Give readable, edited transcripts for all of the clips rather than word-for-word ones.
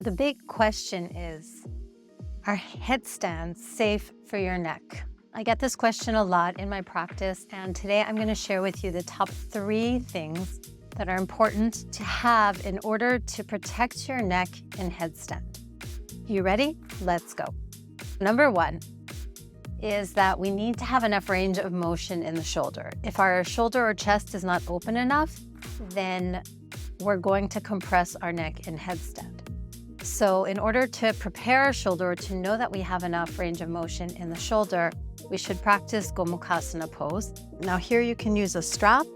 The big question is, are headstands safe for your neck? I get this question a lot in my practice, and today I'm going to share with you the top 3 things that are important to have in order to protect your neck in headstand. You ready? Let's go. Number 1 is that we need to have enough range of motion in the shoulder. If our shoulder or chest is not open enough, then we're going to compress our neck in headstand. So in order to prepare our shoulder, or to know that we have enough range of motion in the shoulder, we should practice Gomukhasana pose. Now here you can use a strap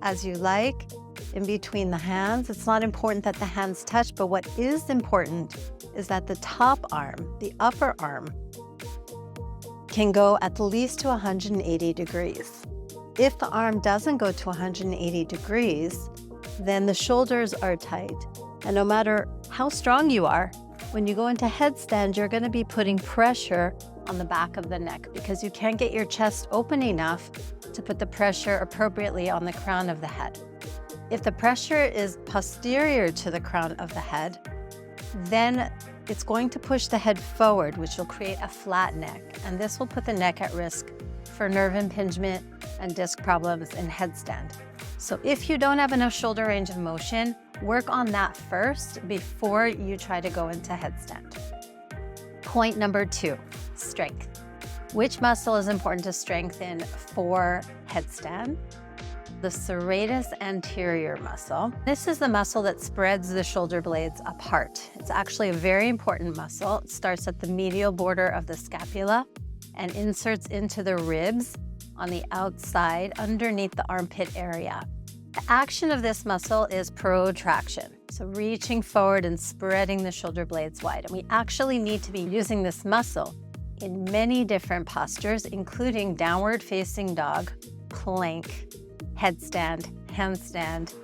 as you like in between the hands. It's not important that the hands touch, but what is important is that the top arm, the upper arm, can go at least to 180 degrees. If the arm doesn't go to 180 degrees, then the shoulders are tight. And no matter how strong you are, when you go into headstand, you're going to be putting pressure on the back of the neck because you can't get your chest open enough to put the pressure appropriately on the crown of the head. If the pressure is posterior to the crown of the head, then it's going to push the head forward, which will create a flat neck. And this will put the neck at risk for nerve impingement and disc problems in headstand. So if you don't have enough shoulder range of motion, work on that first before you try to go into headstand. Point number 2, strength. Which muscle is important to strengthen for headstand? The serratus anterior muscle. This is the muscle that spreads the shoulder blades apart. It's actually a very important muscle. It starts at the medial border of the scapula and inserts into the ribs on the outside underneath the armpit area. The action of this muscle is protraction, so reaching forward and spreading the shoulder blades wide. And we actually need to be using this muscle in many different postures, including downward facing dog, plank, headstand, handstand,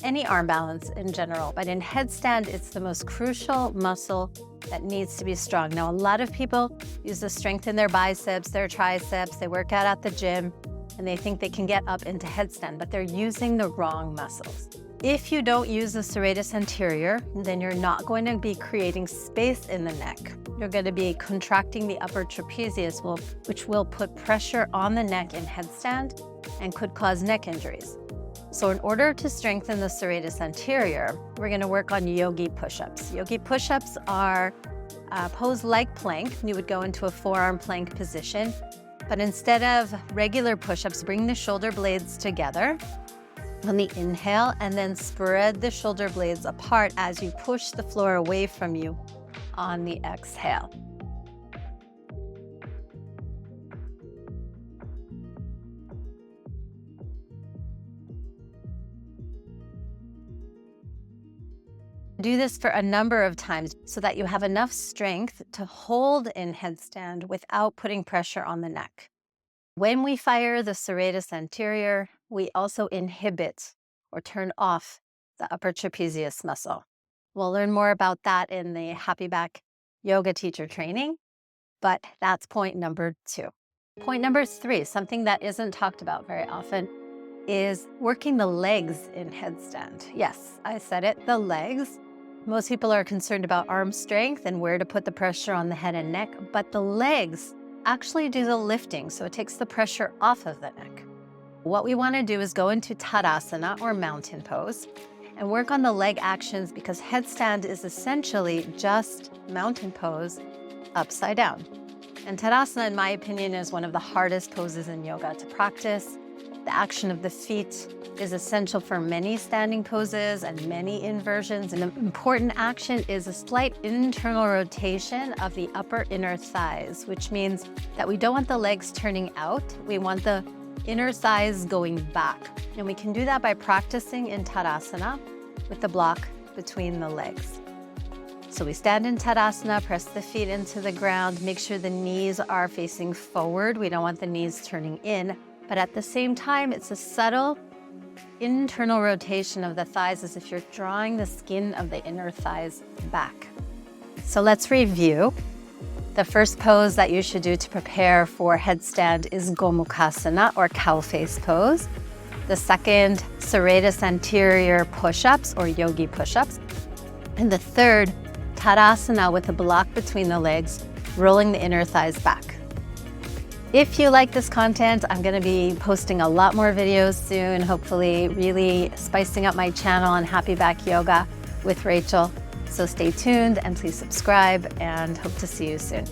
any arm balance in general. But in headstand, it's the most crucial muscle that needs to be strong. Now, a lot of people use the strength in their biceps, their triceps, they work out at the gym, and they think they can get up into headstand, but they're using the wrong muscles. If you don't use the serratus anterior, then you're not going to be creating space in the neck. You're going to be contracting the upper trapezius, which will put pressure on the neck in headstand and could cause neck injuries. So in order to strengthen the serratus anterior, we're going to work on yogi push-ups. Yogi push-ups are a pose like plank. You would go into a forearm plank position, but instead of regular push-ups, bring the shoulder blades together on the inhale and then spread the shoulder blades apart as you push the floor away from you on the exhale. Do this for a number of times so that you have enough strength to hold in headstand without putting pressure on the neck. When we fire the serratus anterior, we also inhibit or turn off the upper trapezius muscle. We'll learn more about that in the Happy Back Yoga Teacher Training, but that's point number 2. Point number 3, something that isn't talked about very often, is working the legs in headstand. Yes, I said it, the legs. Most people are concerned about arm strength and where to put the pressure on the head and neck, but the legs actually do the lifting, so it takes the pressure off of the neck. What we want to do is go into Tadasana, or mountain pose, and work on the leg actions because headstand is essentially just mountain pose upside down. And Tadasana, in my opinion, is one of the hardest poses in yoga to practice. The action of the feet is essential for many standing poses and many inversions. And the important action is a slight internal rotation of the upper inner thighs, which means that we don't want the legs turning out. We want the inner thighs going back. And we can do that by practicing in Tadasana with the block between the legs. So we stand in Tadasana, press the feet into the ground, make sure the knees are facing forward. We don't want the knees turning in. But at the same time, it's a subtle internal rotation of the thighs as if you're drawing the skin of the inner thighs back. So let's review. The first pose that you should do to prepare for headstand is Gomukhasana, or cow face pose. The second, serratus anterior push-ups, or yogi push-ups. And the third, Tadasana with a block between the legs, rolling the inner thighs back. If you like this content, I'm going to be posting a lot more videos soon, hopefully really spicing up my channel on Happy Back Yoga with Rachel. So stay tuned and please subscribe, and hope to see you soon.